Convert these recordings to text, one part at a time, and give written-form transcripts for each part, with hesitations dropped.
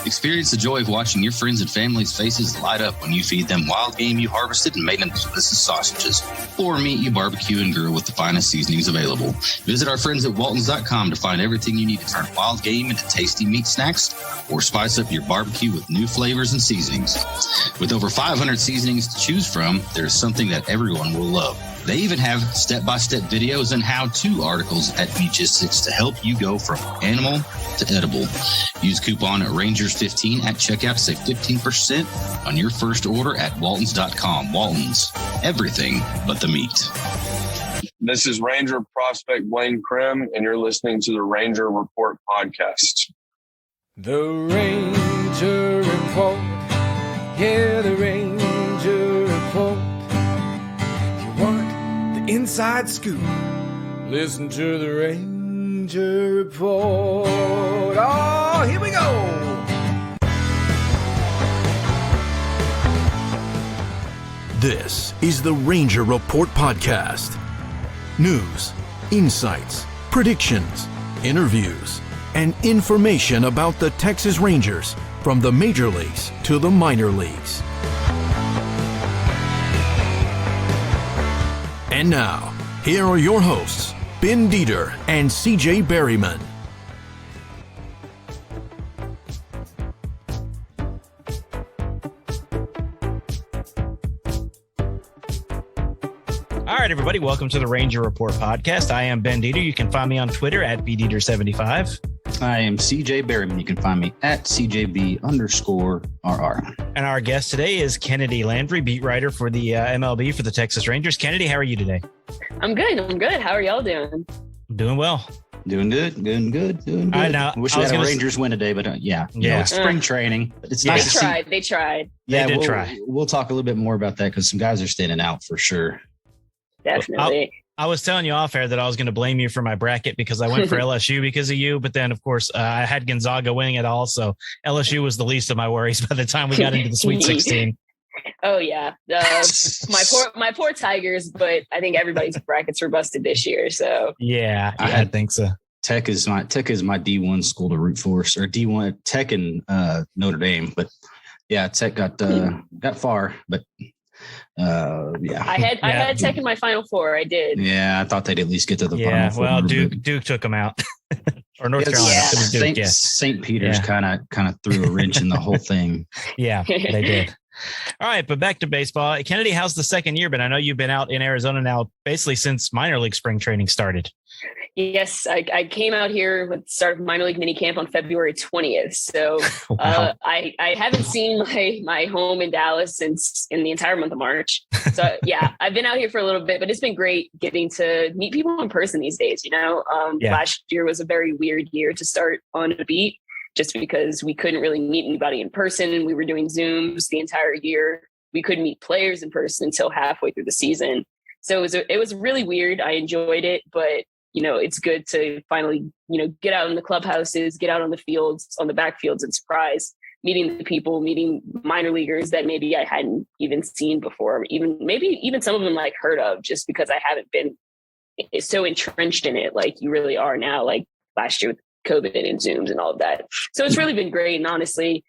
Experience the joy of watching your friends and family's faces light up when you feed them wild game you harvested and made into delicious sausages, or meat you barbecue and grill with the finest seasonings available. Visit our friends at waltons.com to find everything you need to turn wild game into tasty meat snacks or spice up your barbecue with new flavors and seasonings. With over 500 seasonings to choose from, there's something that everyone will love. They even have step-by-step videos and how-to articles at Meatgistics to help you go from animal to edible. Use coupon Rangers15 at checkout to save 15% on your first order at waltons.com. Waltons, everything but the meat. This is Ranger prospect Blaine Krim, and you're listening to the Ranger Report podcast. The Ranger Report. Yeah, the Ranger Report. You want the inside scoop? Listen to the Ranger Report. Oh, here we go. This is the Ranger Report podcast. News, insights, predictions, interviews, and information about the Texas Rangers from the major leagues to the minor leagues. And now, here are your hosts, Ben Dieter and CJ Berryman. All right, everybody, welcome to the Ranger Report podcast. I am Ben Dieter. You can find me on Twitter at BDieter75. I am CJ Berryman. You can find me at CJB_RR. And our guest today is Kennedi Landry, beat writer for the MLB for the Texas Rangers. Kennedi, how are you today? I'm good. How are y'all doing? Doing well. Doing good. I know. Wish we had a Rangers win today, but yeah. You know, it's spring training. It's nice to see. They tried. Yeah, they did try. We'll talk a little bit more about that because some guys are standing out for sure. Definitely. I was telling you off air that I was going to blame you for my bracket because I went for LSU because of you. But then, of course, I had Gonzaga winning it all. So LSU was the least of my worries by the time we got into the Sweet 16. Oh, yeah. My poor Tigers. But I think everybody's brackets were busted this year. So, yeah, I think so. Tech is my D1 school to root for, or D1 Tech and Notre Dame. But yeah, Tech got far, but. Yeah, I had Tech in my Final Four. I did. Yeah, I thought they'd at least get to the Final Four. Well, Duke took them out, or North Carolina. St. Peter's kind of threw a wrench in the whole thing. Yeah, they did. All right, but back to baseball. Kennedi, how's the second year been? I know you've been out in Arizona now basically since minor league spring training started. Yes, I came out here with the start of minor league mini camp on February 20th. So wow. I haven't seen my home in Dallas since in the entire month of March. So yeah, I've been out here for a little bit, but it's been great getting to meet people in person these days. You know, Last year was a very weird year to start on a beat just because we couldn't really meet anybody in person. We were doing Zooms the entire year. We couldn't meet players in person until halfway through the season. So it was really weird. I enjoyed it, but you know, it's good to finally, you know, get out in the clubhouses, get out on the fields, on the backfields and surprise, meeting the people, meeting minor leaguers that maybe I hadn't even seen before, even some of them like heard of just because I haven't been so entrenched in it like you really are now, like last year with COVID and Zooms and all of that. So it's really been great. And honestly,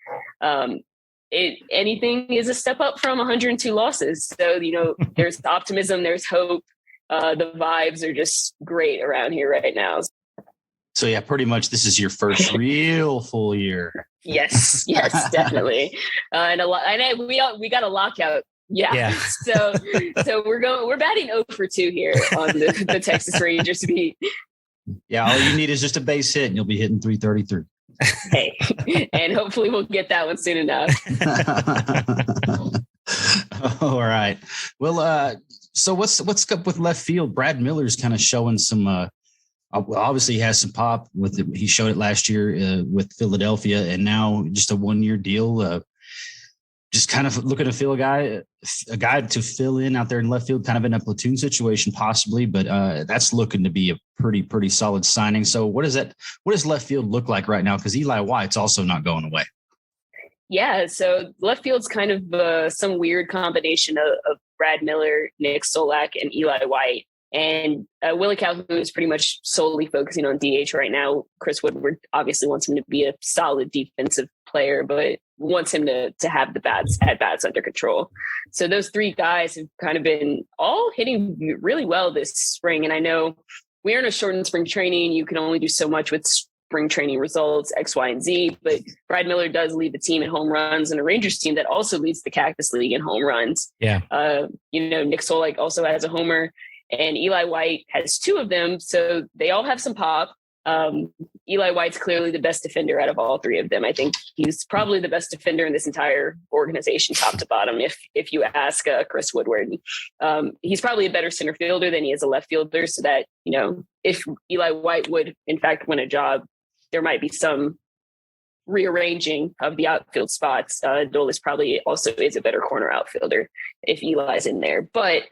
anything is a step up from 102 losses. So, you know, there's optimism, there's hope. The vibes are just great around here right now. So yeah, pretty much this is your first real full year. Yes, definitely. And we got a lockout. Yeah. So we're batting 0 for 2 here on the Texas Rangers beat. Yeah, all you need is just a base hit and you'll be hitting 333. Hey, and hopefully we'll get that one soon enough. All right. Well, so what's up with left field? Brad Miller's kind of showing some. Obviously, he has some pop with it. He showed it last year with Philadelphia, and now just a 1-year deal. Just kind of looking to fill a guy to fill in out there in left field, kind of in a platoon situation, possibly. But that's looking to be a pretty solid signing. So what does left field look like right now? Because Eli White's also not going away. Yeah, so left field's kind of some weird combination of Brad Miller, Nick Solak, and Eli White. And Willie Calhoun is pretty much solely focusing on DH right now. Chris Woodward obviously wants him to be a solid defensive player, but wants him to have the at-bats under control. So those three guys have kind of been all hitting really well this spring. And I know we're in a shortened spring training. You can only do so much with spring training results, X, Y, and Z. But Brad Miller does lead the team in home runs, and a Rangers team that also leads the Cactus League in home runs. Yeah. Nick Solak also has a homer, and Eli White has two of them. So they all have some pop. Eli White's clearly the best defender out of all three of them. I think he's probably the best defender in this entire organization, top to bottom. If you ask Chris Woodward, he's probably a better center fielder than he is a left fielder. So that, if Eli White would in fact win a job, there might be some rearranging of the outfield spots. Dolis probably also is a better corner outfielder if Eli's in there. But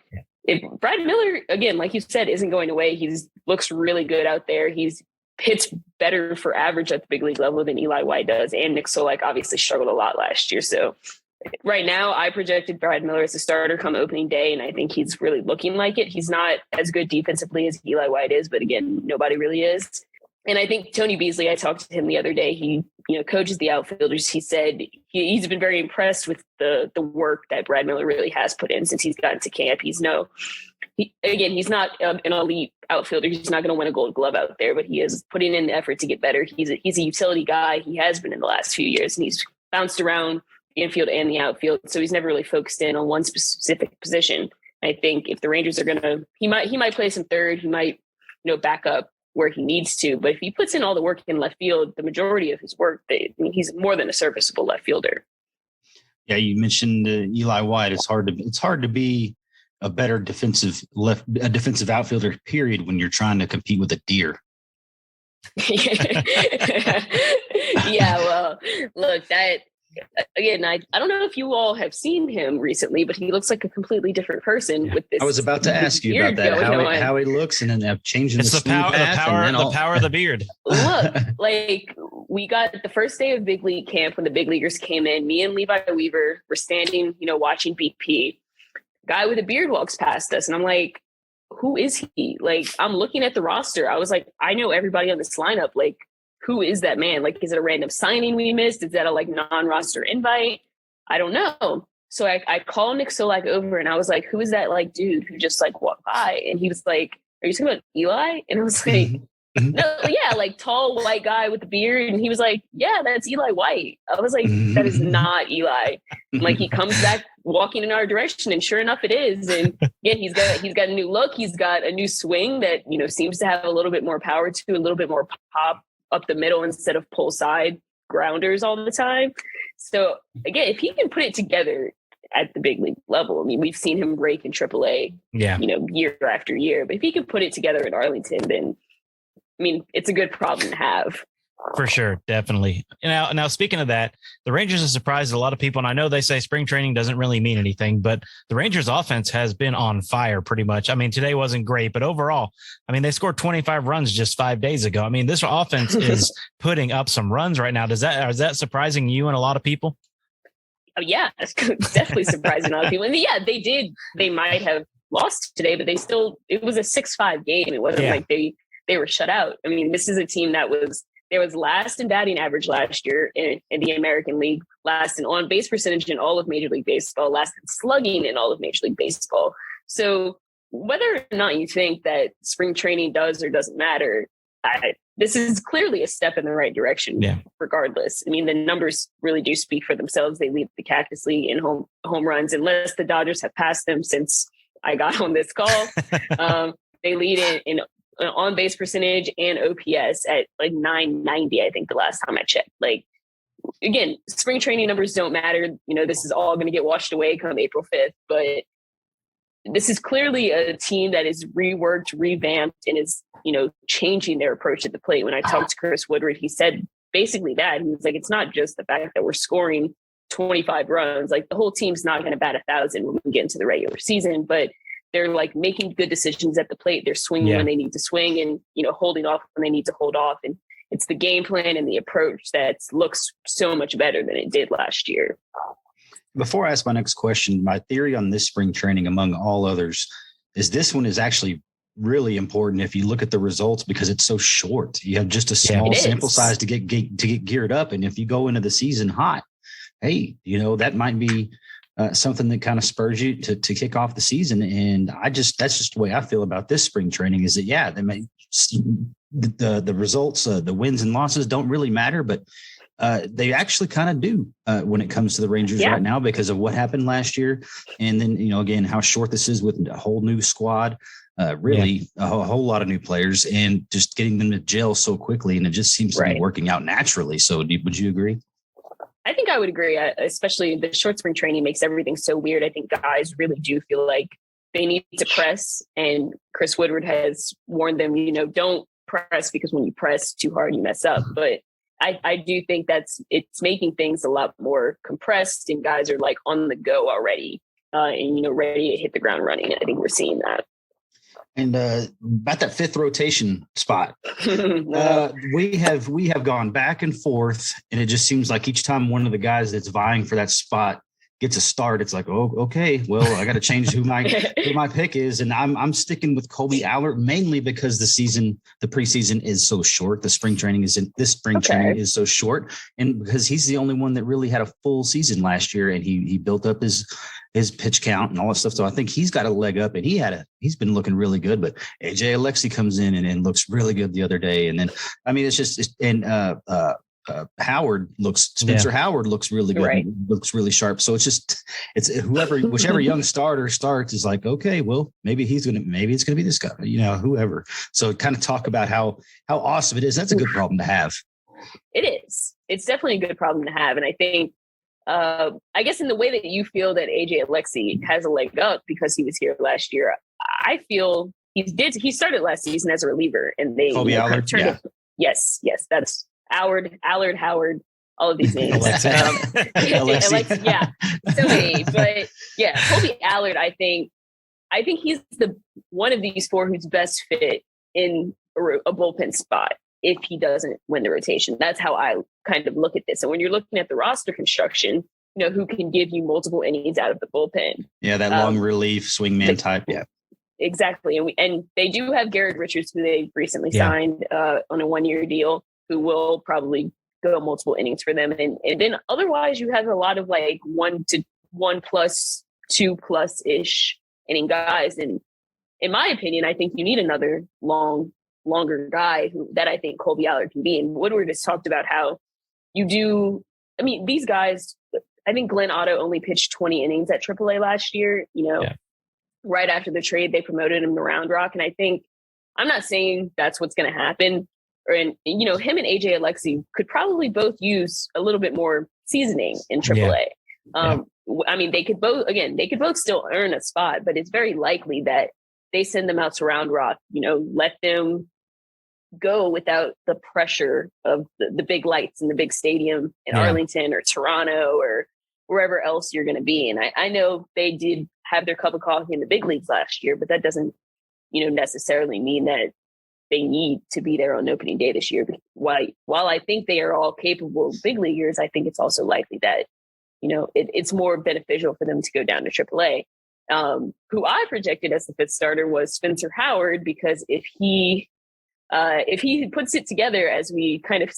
if Brad Miller, again, like you said, isn't going away, looks really good out there. He's hits better for average at the big league level than Eli White does. And Nick Solak obviously struggled a lot last year. So right now I projected Brad Miller as a starter come opening day. And I think he's really looking like it. He's not as good defensively as Eli White is, but again, nobody really is. And I think Tony Beasley, I talked to him the other day. He, coaches the outfielders. He said he's been very impressed with the work that Brad Miller really has put in since he's gotten to camp. He's not an elite outfielder. He's not going to win a Gold Glove out there, but he is putting in the effort to get better. He's a utility guy. He has been in the last few years, and he's bounced around the infield and the outfield. So he's never really focused in on one specific position. I think if the Rangers are going to, he might play some third. He might, back up where he needs to. But if he puts in all the work in left field, the majority of his work, he's more than a serviceable left fielder. Yeah, you mentioned Eli White. It's hard to be a better defensive outfielder, period, when you're trying to compete with a deer. Yeah, well, look, that again, I don't know if you all have seen him recently, but he looks like a completely different person with this. I was about to ask you about that, how he looks, and then changing the power of the beard. Look, like we got the first day of big league camp when the big leaguers came in. Me and Levi Weaver were standing, watching BP. Guy with a beard walks past us, and I'm like, who is he? Like, I'm looking at the roster. I was like, I know everybody on this lineup. Like, who is that man? Like, is it a random signing we missed? Is that a non-roster invite? I don't know. So I called Nick Solak over, and I was like, who is that dude who just walked by? And he was like, are you talking about Eli? And I was like, no, yeah, tall white guy with the beard. And he was like, yeah, that's Eli White. I was like, that is not Eli. He comes back walking in our direction, and sure enough, it is. And yeah, he's got a new look. He's got a new swing that, seems to have a little bit more power to, a little bit more pop up the middle instead of pull side grounders all the time. So again, if he can put it together at the big league level, I mean, we've seen him break in AAA, year after year, but if he can put it together in Arlington, then I mean, it's a good problem to have. For sure. Definitely. Now, speaking of that, the Rangers have surprised a lot of people. And I know they say spring training doesn't really mean anything, but the Rangers offense has been on fire pretty much. I mean, today wasn't great, but overall, I mean, they scored 25 runs just 5 days ago. I mean, this offense is putting up some runs right now. Is that surprising you and a lot of people? Oh, yeah, it's definitely surprising a lot of people. And yeah, they might have lost today, but it was a 6-5 game. It wasn't like they were shut out. I mean, this is a team that was last in batting average last year in the American League, last in on-base percentage in all of Major League Baseball, last in slugging in all of Major League Baseball. So whether or not you think that spring training does or doesn't matter, this is clearly a step in the right direction, regardless. I mean, the numbers really do speak for themselves. They lead the Cactus League in home runs, unless the Dodgers have passed them since I got on this call. They lead in on-base percentage and OPS at 990, I think the last time I checked. Again, spring training numbers don't matter. This is all going to get washed away come April 5th, but this is clearly a team that is reworked, revamped, and is, changing their approach at the plate. When I talked to Chris Woodward, he said basically that. He was like, it's not just the fact that we're scoring 25 runs. The whole team's not going to bat 1,000 when we get into the regular season, but they're making good decisions at the plate. They're swinging when they need to swing, and, holding off when they need to hold off. And it's the game plan and the approach that looks so much better than it did last year. Before I ask my next question, my theory on this spring training, among all others, is this one is actually really important if you look at the results because it's so short. You have just a small sample size to get geared up. And if you go into the season hot, hey, that might be something that kind of spurs you to kick off the season. And that's just the way I feel about this spring training is that, they may the results, the wins and losses don't really matter, but they actually kind of do when it comes to the Rangers right now because of what happened last year. And then, again, how short this is with a whole new squad, a whole lot of new players and just getting them to gel so quickly. And it just seems to be working out naturally. So would you agree? I think I would agree, especially the short spring training makes everything so weird. I think guys really do feel like they need to press. And Chris Woodward has warned them, don't press because when you press too hard, you mess up. But I do think it's making things a lot more compressed and guys are like on the go already and, ready to hit the ground running. I think we're seeing that. And about that fifth rotation spot, we have gone back and forth, and it just seems like each time one of the guys that's vying for that spot gets a start, it's like, oh, okay, well, I got to change who my pick is, and I'm sticking with Kolby Allard mainly because the preseason is so short. The spring training training is so short, and because he's the only one that really had a full season last year, and he built up his pitch count and all that stuff. So I think he's got a leg up, and he's been looking really good. But AJ Alexy comes in and looks really good the other day, and then Spencer Howard looks really good, looks really sharp. So it's whichever young starter starts is like, okay, well, maybe it's going to be this guy, whoever. So kind of talk about how awesome it is. That's a good problem to have. It is. It's definitely a good problem to have. And I think, I guess in the way that you feel that AJ Alexy has a leg up because he was here last year, I feel he started last season as a reliever and they turned it. Yes, that's Allard, Howard, all of these names. Alexi, so many. But Kolby Allard, I think he's the one of these four who's best fit in a bullpen spot if he doesn't win the rotation. That's how I kind of look at this. And when you're looking at the roster construction, who can give you multiple innings out of the bullpen. Yeah, that long relief swingman type. Yeah. Exactly. And they do have Garrett Richards, who they recently signed on a 1-year deal, who will probably go multiple innings for them. And then otherwise you have a lot of like 1 to 1+, 2+ ish inning guys. And in my opinion, I think you need another longer guy that I think Kolby Allard can be. And Woodward has talked about how these guys, I think Glenn Otto only pitched 20 innings at AAA last year, right after the trade, they promoted him to Round Rock. And I think, I'm not saying that's what's going to happen. And him and AJ Alexy could probably both use a little bit more seasoning in AAA. They could both still earn a spot, but it's very likely that they send them out to Round Rock, let them go without the pressure of the big lights in the big stadium in Arlington or Toronto or wherever else you're going to be. And I know they did have their cup of coffee in the big leagues last year, but that doesn't, necessarily mean that they need to be there on opening day this year. While I think they are all capable big leaguers, I think it's also likely that, it's more beneficial for them to go down to AAA. Who I projected as the fifth starter was Spencer Howard, because if he puts it together as we kind of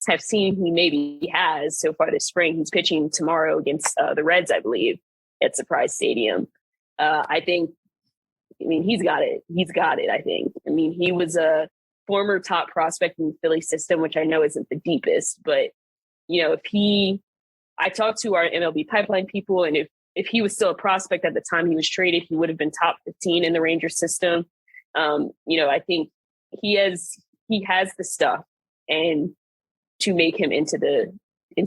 have seen he maybe has so far this spring, he's pitching tomorrow against the Reds, I believe, at Surprise Stadium. He's got it. I think. He was a former top prospect in the Philly system, which I know isn't the deepest, but I talked to our MLB pipeline people, and if he was still a prospect at the time he was traded, he would have been top 15 in the Rangers system. I think he has the stuff and to make him into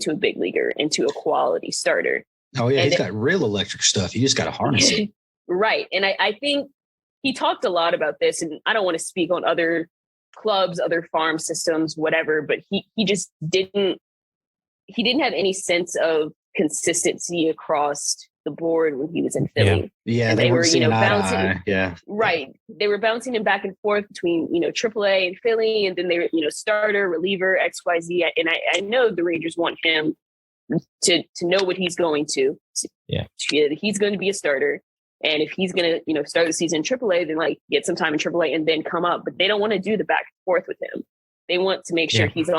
a big leaguer, into a quality starter. Oh yeah. He's got real electric stuff. You just got to harness it. Right. And I think he talked a lot about this, and I don't want to speak on other clubs, other farm systems, whatever, but he just didn't have any sense of consistency across the board when he was in Philly. Yeah. They were, bouncing. Yeah. Right. They were bouncing him back and forth between, AAA and Philly, and then they were, starter, reliever, XYZ. And I know the Rangers want him to know what he's going to. Yeah. He's going to be a starter. And if he's going to, start the season in AAA, then like get some time in AAA and then come up. But they don't want to do the back and forth with him. They want to make sure he's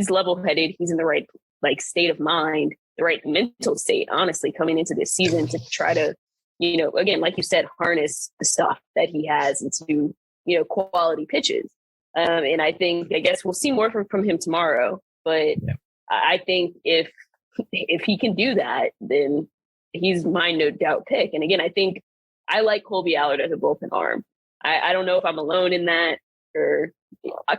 level-headed, he's in the right like state of mind, the right mental state, honestly, coming into this season to try to, again, like you said, harness the stuff that he has into, quality pitches. And I guess we'll see more from him tomorrow. But I think if he can do that, then he's my no doubt pick. And again, I think I like Colby Allard as a bullpen arm. I don't know if I'm alone in that, or I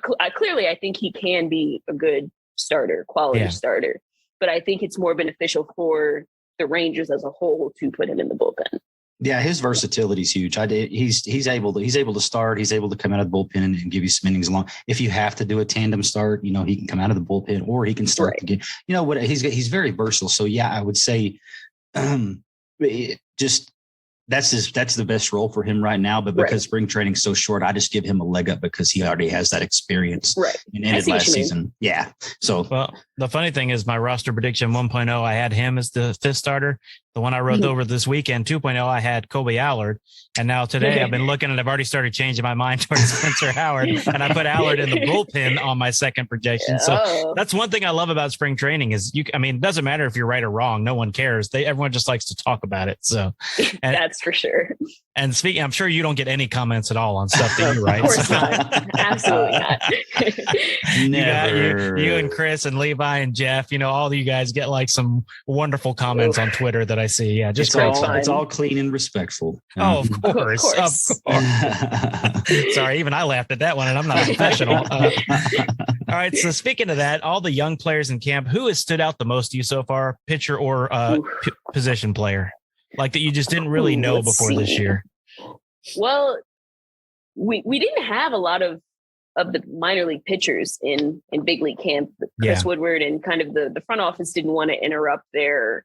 think he can be a good starter, quality starter. But I think it's more beneficial for the Rangers as a whole to put him in the bullpen. Yeah, his versatility is huge. He's able to start. He's able to come out of the bullpen and give you some innings along. If you have to do a tandem start, he can come out of the bullpen or he can start again. What he's very versatile. So yeah, I would say that's the best role for him right now. But because spring training's so short, I just give him a leg up because he already has that experience. Right. And ended last season. Yeah. So the funny thing is my roster prediction 1.0, I had him as the fifth starter. The one I wrote over this weekend, 2.0, I had Colby Allard. And now today I've been looking and I've already started changing my mind towards Spencer Howard. And I put Allard in the bullpen on my second projection. So that's one thing I love about spring training is it doesn't matter if you're right or wrong. No one cares. Everyone just likes to talk about it. So that's for sure. And speaking, I'm sure you don't get any comments at all on stuff that you write. Of course not. Absolutely not. Never. You and Chris and Levi and Jeff, all of you guys get like some wonderful comments on Twitter that I see. Yeah, just it's all clean and respectful. Oh, of course. Of course. Sorry, even I laughed at that one, and I'm not a professional. All right. So speaking of that, all the young players in camp, who has stood out the most to you so far, pitcher or position player, like that you just didn't really know before this year? Well, we didn't have a lot of the minor league pitchers in big league camp. Chris Woodward and kind of the front office didn't want to interrupt their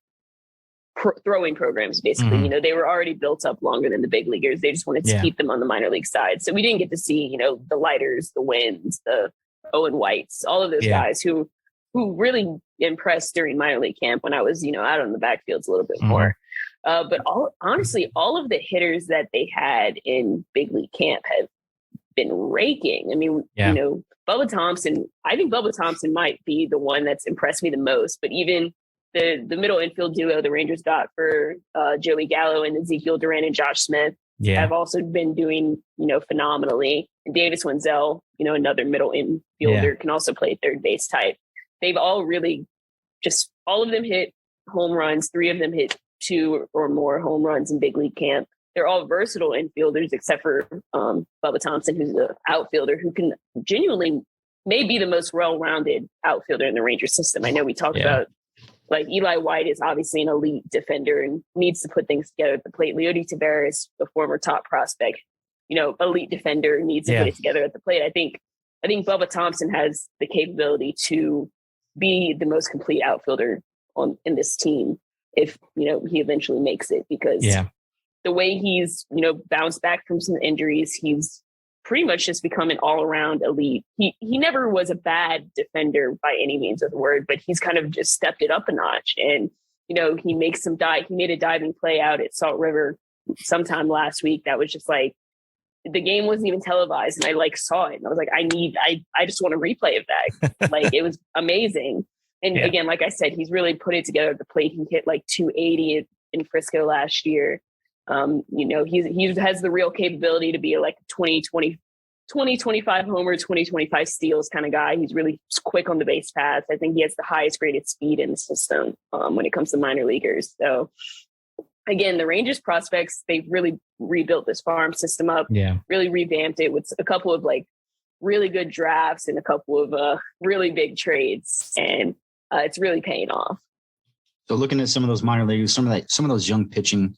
throwing programs. Basically, they were already built up longer than the big leaguers. They just wanted to keep them on the minor league side. So we didn't get to see, the Lighters, the Winds, the Owen Whites, all of those guys who really impressed during minor league camp when I was, out on the backfields a little bit more. But honestly, all of the hitters that they had in big league camp have been raking. I mean, Bubba Thompson, I think Bubba Thompson might be the one that's impressed me the most, but even the middle infield duo the Rangers got for Joey Gallo and Ezekiel Duran and Josh Smith have also been doing, phenomenally. And Davis Wenzel, another middle infielder, can also play third base type. They've all really all of them hit home runs. 3 of them hit 2 or more home runs in big league camp. They're all versatile infielders except for Bubba Thompson, who's an outfielder who can genuinely may be the most well-rounded outfielder in the Rangers system. I know we talked about like Eli White is obviously an elite defender and needs to put things together at the plate. Leody Taveras, the former top prospect, elite defender, needs to put it together at the plate. I think Bubba Thompson has the capability to be the most complete outfielder in this team if, he eventually makes it, because the way he's, bounced back from some injuries, he's pretty much just become an all-around elite. He never was a bad defender by any means of the word, but he's kind of just stepped it up a notch. And, he makes he made a diving play out at Salt River sometime last week. That was just like, the game wasn't even televised. And I saw it and I was like, I just want a replay of that. Like, it was amazing. And again, like I said, he's really put it together at the plate. He hit like 280 in Frisco last year. He has the real capability to be like 20, 25 homer, 20, 25 steals kind of guy. He's really quick on the base paths. I think he has the highest graded speed in the system when it comes to minor leaguers. So again, the Rangers prospects, they've really rebuilt this farm system up, really revamped it with a couple of like really good drafts and a couple of really big trades. And it's really paying off. So looking at some of those minor leagues, some of those young pitching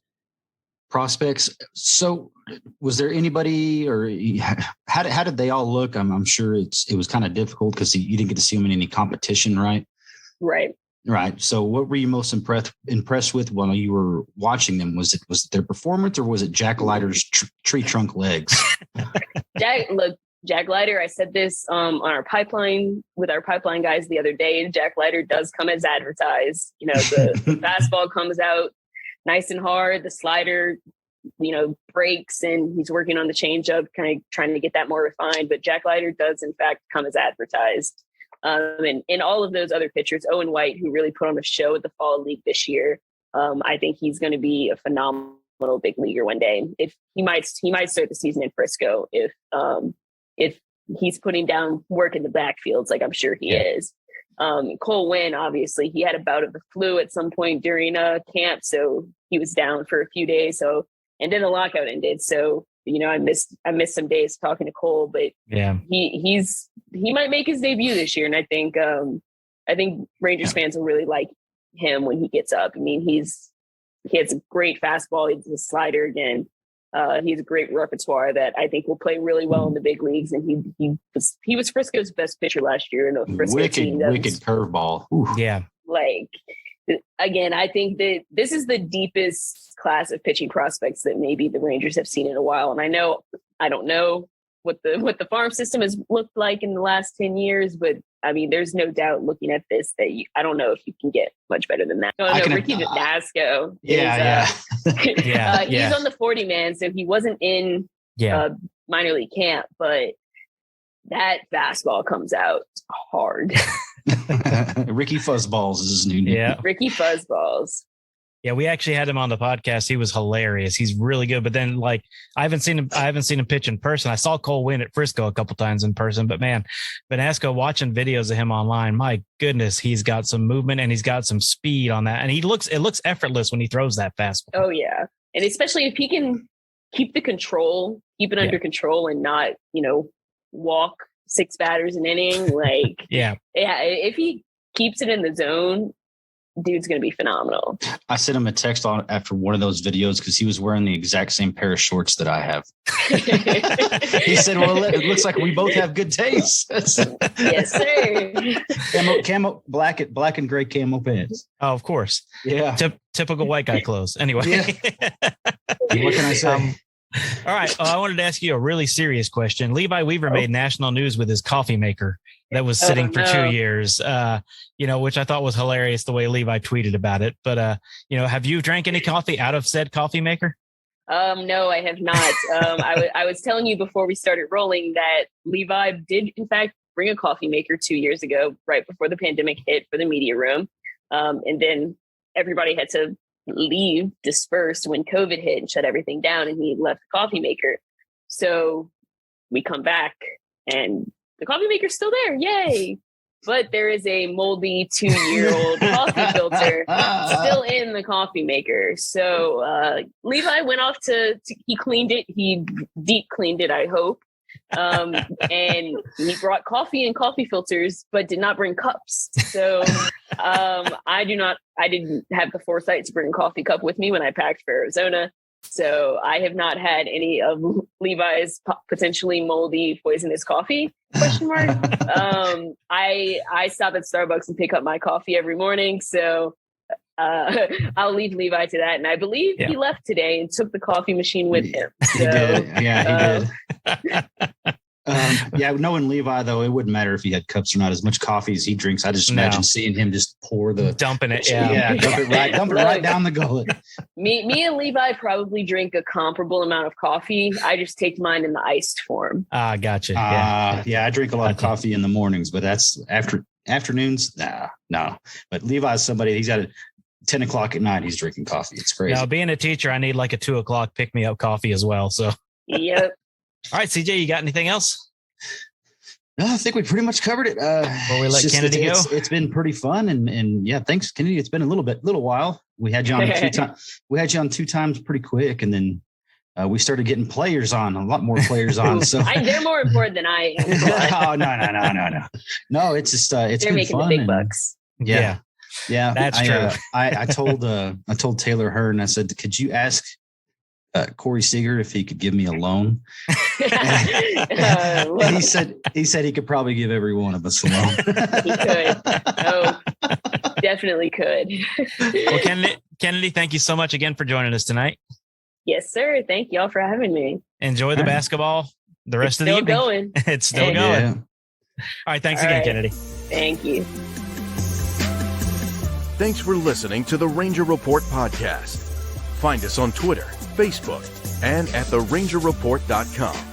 prospects. So was there anybody, or how did they all look? I'm sure it was kind of difficult because you didn't get to see them in any competition, right? Right. So what were you most impressed with while you were watching them? Was it their performance, or was it Jack Leiter's tree trunk legs? Jack Leiter, I said this on our pipeline with our pipeline guys the other day. Jack Leiter does come as advertised. The fastball comes out nice and hard. The slider breaks, and he's working on the changeup, kind of trying to get that more refined. But Jack Leiter does, in fact, come as advertised. And all of those other pitchers, Owen White, who really put on a show at the Fall League this year, I think he's going to be a phenomenal big leaguer one day. If he might start the season in Frisco if he's putting down work in the backfields, like I'm sure he is. Cole Winn, obviously, he had a bout of the flu at some point during camp, so he was down for a few days. And then the lockout ended, so I missed some days talking to Cole, but he might make his debut this year, and I think Rangers fans will really like him when he gets up. I mean, he has a great fastball, he has a slider again. He has a great repertoire that I think will play really well in the big leagues, and he was Frisco's best pitcher last year in the Frisco team. Wicked curveball. Ooh. Yeah. Again, I think that this is the deepest class of pitching prospects that maybe the Rangers have seen in a while. And I don't know what the farm system has looked like in the last 10 years, but I mean, there's no doubt looking at this that I don't know if you can get much better than that. Ricky Nadasco. He's on the 40 man, so he wasn't in minor league camp, but that fastball comes out hard. Ricky Fuzzballs is his new name. Yeah. Ricky Fuzzballs. Yeah, we actually had him on the podcast. He was hilarious. He's really good. But then, I haven't seen him pitch in person. I saw Cole Winn at Frisco a couple times in person. But man, Vanasco, watching videos of him online, my goodness, he's got some movement and he's got some speed on that. And it looks effortless when he throws that fastball. Oh yeah, and especially if he can keep it under control, and not walk 6 batters an inning. If he keeps it in the zone, dude's going to be phenomenal. I sent him a text after one of those videos because he was wearing the exact same pair of shorts that I have. He said, well, it looks like we both have good taste. Yes, sir. Camo, black and gray camo pants. Oh, of course. Yeah. Typical white guy clothes. Anyway. Yeah. What can I say? All right. I wanted to ask you a really serious question. Levi Weaver made national news with his coffee maker that was sitting for 2 years, which I thought was hilarious the way Levi tweeted about it. But, have you drank any coffee out of said coffee maker? No, I have not. I was telling you before we started rolling that Levi did, in fact, bring a coffee maker 2 years ago, right before the pandemic hit, for the media room. And then everybody had to leave dispersed when COVID hit and shut everything down, and he left the coffee maker. So we come back and the coffee maker's still there. Yay. But there is a moldy 2-year-old coffee filter still in the coffee maker. So Levi went off he cleaned it. He deep cleaned it, I hope. And he brought coffee and coffee filters, but did not bring cups. So I didn't have the foresight to bring a coffee cup with me when I packed for Arizona. So I have not had any of Levi's potentially moldy, poisonous coffee, ? I stop at Starbucks and pick up my coffee every morning. So I'll leave Levi to that. And I believe he left today and took the coffee machine with him. So, he did. Yeah, he did. Knowing Levi, though, it wouldn't matter if he had cups or not. As much coffee as he drinks, I just imagine seeing him just pour dumping it. Dump it right down the gullet. Me and Levi probably drink a comparable amount of coffee. I just take mine in the iced form. Gotcha. I drink a lot of coffee in the mornings, but that's afternoons. No. But Levi's somebody, he's got a 10 o'clock at night, he's drinking coffee. It's crazy. Now, being a teacher, I need like a 2 o'clock pick me up coffee as well. So, yep. All right, CJ, you got anything else? No, I think we pretty much covered it. Before we let Kennedy go, it's been pretty fun, and thanks, Kennedy. It's been a little while. We had you on 2 times. We had you on 2 times pretty quick, and then we started getting a lot more players on. So they're more important than I am. No. No, it's just it's they're been making fun the big bucks. Yeah, that's true. I told Taylor Hearn, I said, could you ask Corey Seager if he could give me a loan? He said he could probably give every one of us a loan. He could. Oh, definitely could. Well, Kennedy, thank you so much again for joining us tonight. Yes, sir. Thank y'all for having me. Enjoy the basketball the rest of the evening. Going. It's still going. Yeah. All right. Thanks again, Kennedy. Thank you. Thanks for listening to the Ranger Report podcast. Find us on Twitter, Facebook, and at therangerreport.com.